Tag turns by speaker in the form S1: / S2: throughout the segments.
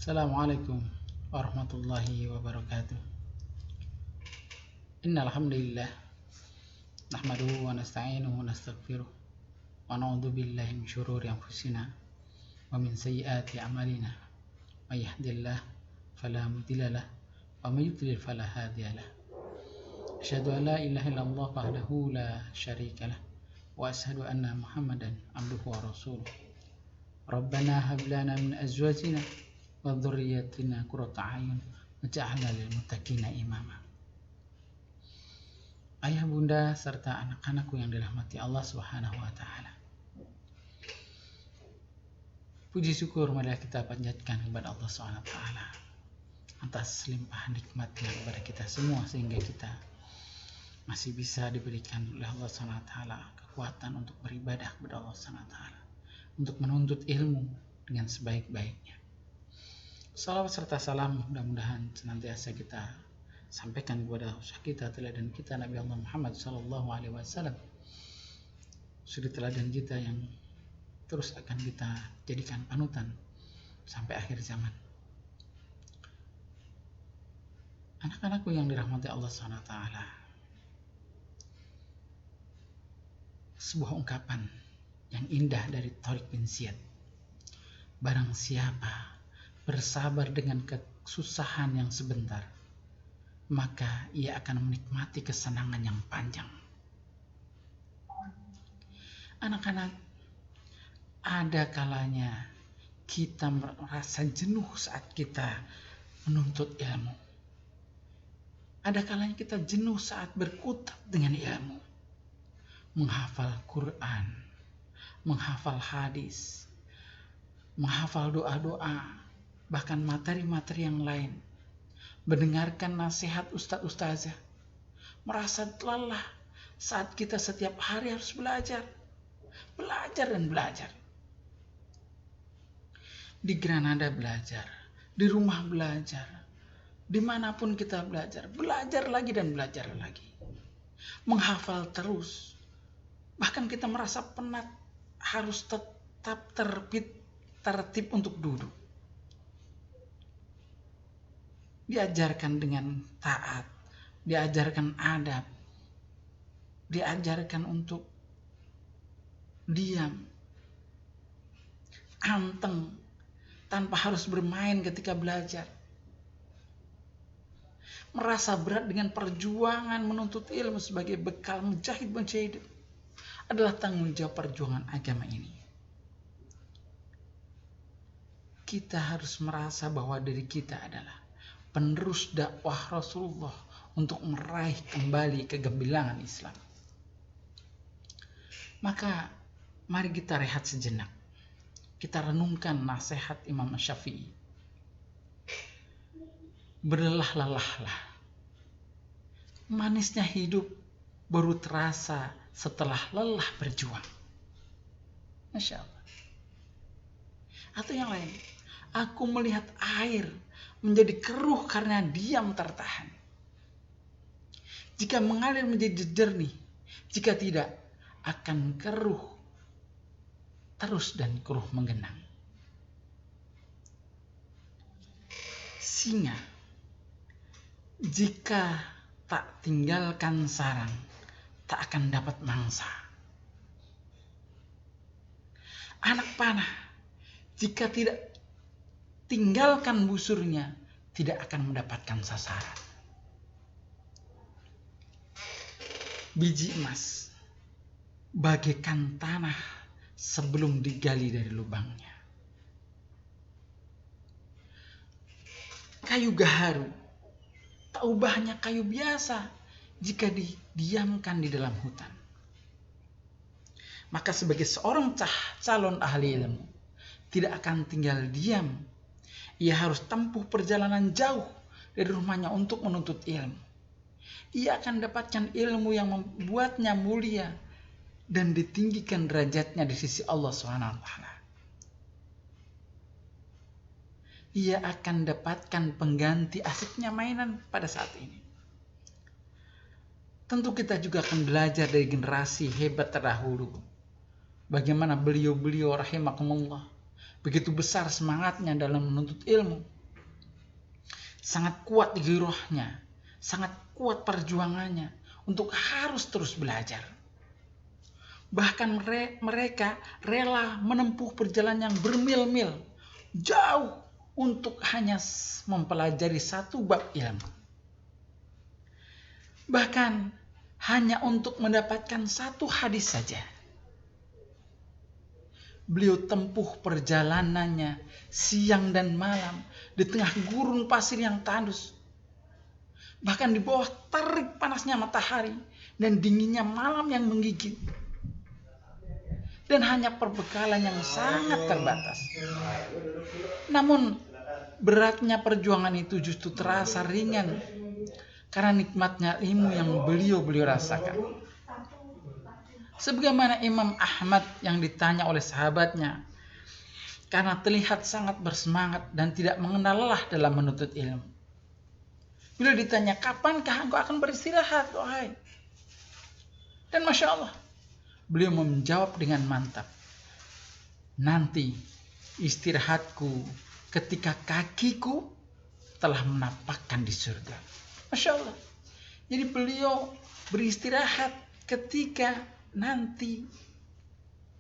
S1: Assalamualaikum warahmatullahi wabarakatuh. Innal hamdalillah nahmaduhu wa nasta'inuhu wa nastaghfiruh wa na'udzu billahi min syururi anfusina wa min sayyiati a'malina. May yahdihillahu fala mudilla lahu wa may yudlil fala hadiya lahu. Asyhadu an la ilaha illallah wahdahu la syarika lahu wa asyhadu anna Muhammadan abduhu wa rasuluh. Rabbana hab lana min azwajina wa dzurriyyatina qurrata a'yun waj'alna lil muttaqina imama. Ayah, bunda, serta anak-anakku yang dirahmati Allah Subhanahu wa taala. Puji syukur marilah kita panjatkan kepada Allah Subhanahu wa taala atas limpah nikmatnya kepada kita semua, sehingga kita masih bisa diberikan oleh Allah Subhanahu wa taala kekuatan untuk beribadah kepada Allah Subhanahu wa taala, untuk menuntut ilmu dengan sebaik-baiknya. Salawat serta salam mudah-mudahan senantiasa kita sampaikan kepada usaha kita, teladan kita Nabi Allah Muhammad SAW, suri teladan kita yang terus akan kita jadikan panutan sampai akhir zaman. Anak-anakku yang dirahmati Allah SWT, sebuah ungkapan yang indah dari Thariq bin Ziyad. Barang siapa bersabar dengan kesusahan yang sebentar, maka ia akan menikmati kesenangan yang panjang. Anak-anak, ada kalanya kita merasa jenuh saat kita menuntut ilmu. Ada kalanya kita jenuh saat berkutat dengan ilmu, menghafal Quran, menghafal hadis, menghafal doa-doa, bahkan materi-materi yang lain, mendengarkan nasihat ustaz-ustazah, merasa lelah saat kita setiap hari harus belajar dan belajar. Di Granada belajar, di rumah belajar, dimanapun kita belajar lagi dan belajar lagi, menghafal terus. Bahkan kita merasa penat, harus tetap tertib untuk duduk. Diajarkan dengan taat, diajarkan adab, diajarkan untuk diam, anteng, tanpa harus bermain ketika belajar. Merasa berat dengan perjuangan menuntut ilmu sebagai bekal mujahid adalah tanggung jawab perjuangan agama ini. Kita harus merasa bahwa diri kita adalah penerus dakwah Rasulullah untuk meraih kembali kegemilangan Islam. Maka mari kita rehat sejenak. Kita renungkan nasihat Imam Syafi'i. Berlelah-lelahlah. Manisnya hidup baru terasa setelah lelah berjuang. Masya Allah. Atau yang lain, aku melihat air menjadi keruh karena diam tertahan. Jika mengalir menjadi jernih, jika tidak akan keruh terus dan keruh menggenang. Singa jika tak tinggalkan sarang, tak akan dapat mangsa. Anak panah jika tidak tinggalkan busurnya, tidak akan mendapatkan sasaran. Biji emas bagaikan tanah sebelum digali dari lubangnya. Kayu gaharu tak ubahnya kayu biasa jika didiamkan di dalam hutan. Maka sebagai seorang calon ahli ilmu, tidak akan tinggal diam. Ia harus tempuh perjalanan jauh dari rumahnya untuk menuntut ilmu. Ia akan dapatkan ilmu yang membuatnya mulia dan ditinggikan derajatnya di sisi Allah SWT. Ia akan dapatkan pengganti asiknya mainan pada saat ini. Tentu kita juga akan belajar dari generasi hebat terdahulu. Bagaimana beliau-beliau rahimakumullah begitu besar semangatnya dalam menuntut ilmu, sangat kuat girohnya, sangat kuat perjuangannya untuk harus terus belajar. Bahkan mereka rela menempuh perjalanan yang bermil-mil jauh untuk hanya mempelajari satu bab ilmu. Bahkan hanya untuk mendapatkan satu hadis saja. Beliau tempuh perjalanannya siang dan malam di tengah gurun pasir yang tandus. Bahkan di bawah terik panasnya matahari dan dinginnya malam yang menggigit. Dan hanya perbekalan yang sangat terbatas. Namun beratnya perjuangan itu justru terasa ringan karena nikmatnya ilmu yang beliau rasakan. Sebagaimana Imam Ahmad yang ditanya oleh sahabatnya karena terlihat sangat bersemangat dan tidak mengenal lelah dalam menuntut ilmu. Beliau ditanya, kapankah engkau akan beristirahat, wahai? Dan Masya Allah, beliau menjawab dengan mantap, nanti istirahatku ketika kakiku telah menapakkan di surga. Masya Allah. Jadi beliau beristirahat ketika nanti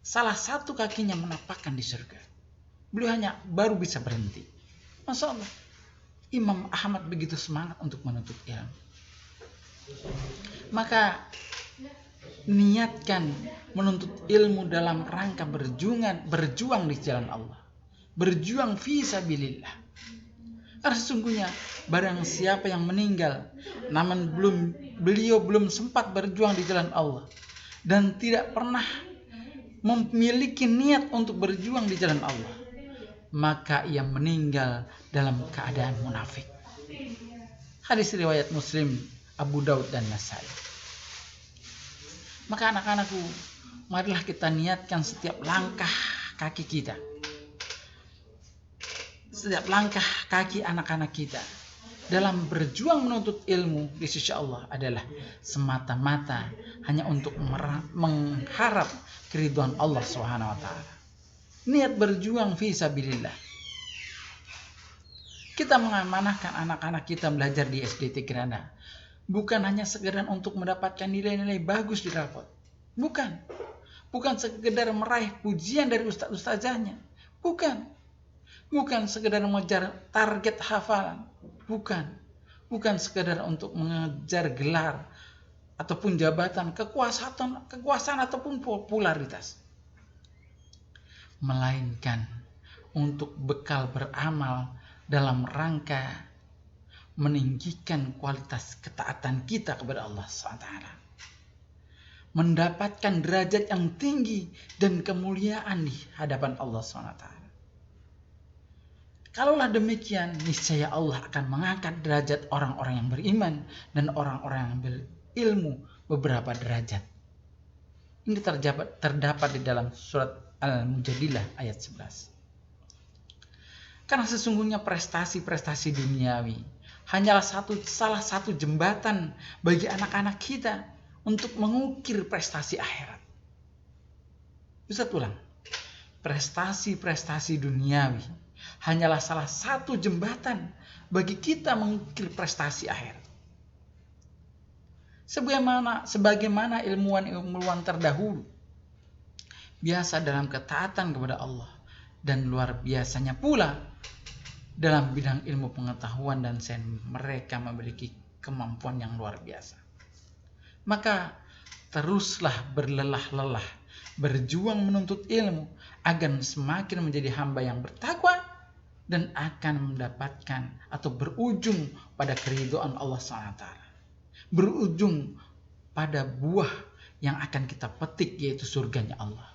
S1: salah satu kakinya menapakkan di surga. Beliau hanya baru bisa berhenti. Masya Allah. Imam Ahmad begitu semangat untuk menuntut ilmu. Maka niatkan menuntut ilmu dalam rangka berjuang di jalan Allah. Berjuang fi sabilillah. Karena sesungguhnya barang siapa yang meninggal namun beliau belum sempat berjuang di jalan Allah dan tidak pernah memiliki niat untuk berjuang di jalan Allah, maka ia meninggal dalam keadaan munafik. Hadis riwayat Muslim, Abu Daud dan Nasai. Maka anak-anakku, marilah kita niatkan setiap langkah kaki kita, setiap langkah kaki anak-anak kita dalam berjuang menuntut ilmu di sisi Allah adalah semata-mata hanya untuk mengharap keridhaan Allah Subhanahu wa taala. Niat berjuang fi sabilillah. Kita mengamanahkan anak-anak kita belajar di SDT Granada bukan hanya sekedar untuk mendapatkan nilai-nilai bagus di rapot. Bukan sekedar meraih pujian dari ustaz-ustazahnya. Bukan sekedar mengejar target hafalan. Bukan sekedar untuk mengejar gelar ataupun jabatan, kekuasaan ataupun popularitas. Melainkan untuk bekal beramal dalam rangka meninggikan kualitas ketaatan kita kepada Allah SWT. Mendapatkan derajat yang tinggi dan kemuliaan di hadapan Allah SWT. Kalaulah demikian, niscaya Allah akan mengangkat derajat orang-orang yang beriman dan orang-orang yang berilmu beberapa derajat. Ini terdapat di dalam surat Al-Mujadilah ayat 11. Karena sesungguhnya prestasi-prestasi duniawi hanyalah salah satu jembatan bagi anak-anak kita untuk mengukir prestasi akhirat. Bisa ulang. Prestasi-prestasi duniawi hanyalah salah satu jembatan bagi kita mengukir prestasi akhirat. Sebagaimana ilmuwan terdahulu biasa dalam ketaatan kepada Allah dan luar biasanya pula dalam bidang ilmu pengetahuan dan sains, mereka memiliki kemampuan yang luar biasa. Maka teruslah berlelah-lelah berjuang menuntut ilmu agar semakin menjadi hamba yang bertakwa dan akan mendapatkan atau berujung pada keridhaan Allah SWT. Berujung pada buah yang akan kita petik, yaitu surganya Allah.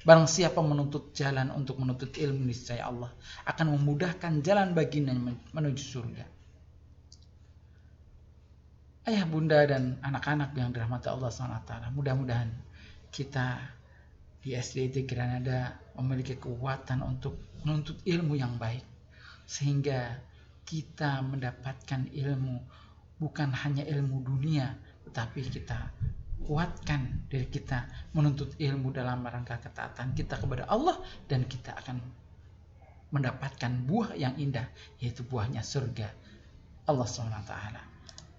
S1: Barang siapa menuntut jalan untuk menuntut ilmu, niscaya Allah akan memudahkan jalan baginya menuju surga. Ayah, bunda, dan anak-anak yang dirahmati Allah SWT, mudah-mudahan kita di SDT Granada memiliki kekuatan untuk menuntut ilmu yang baik, sehingga kita mendapatkan ilmu bukan hanya ilmu dunia, tetapi kita kuatkan diri kita menuntut ilmu dalam rangka ketaatan kita kepada Allah, dan kita akan mendapatkan buah yang indah, yaitu buahnya surga Allah SWT.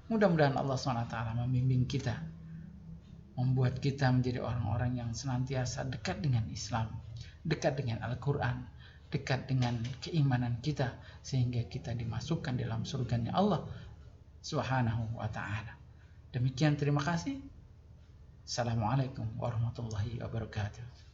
S1: Mudah-mudahan Allah SWT membimbing kita, membuat kita menjadi orang-orang yang senantiasa dekat dengan Islam, dekat dengan Al-Quran, dekat dengan keimanan kita, sehingga kita dimasukkan dalam surganya Allah Subhanahu wa ta'ala. Demikian, terima kasih. Assalamualaikum warahmatullahi wabarakatuh.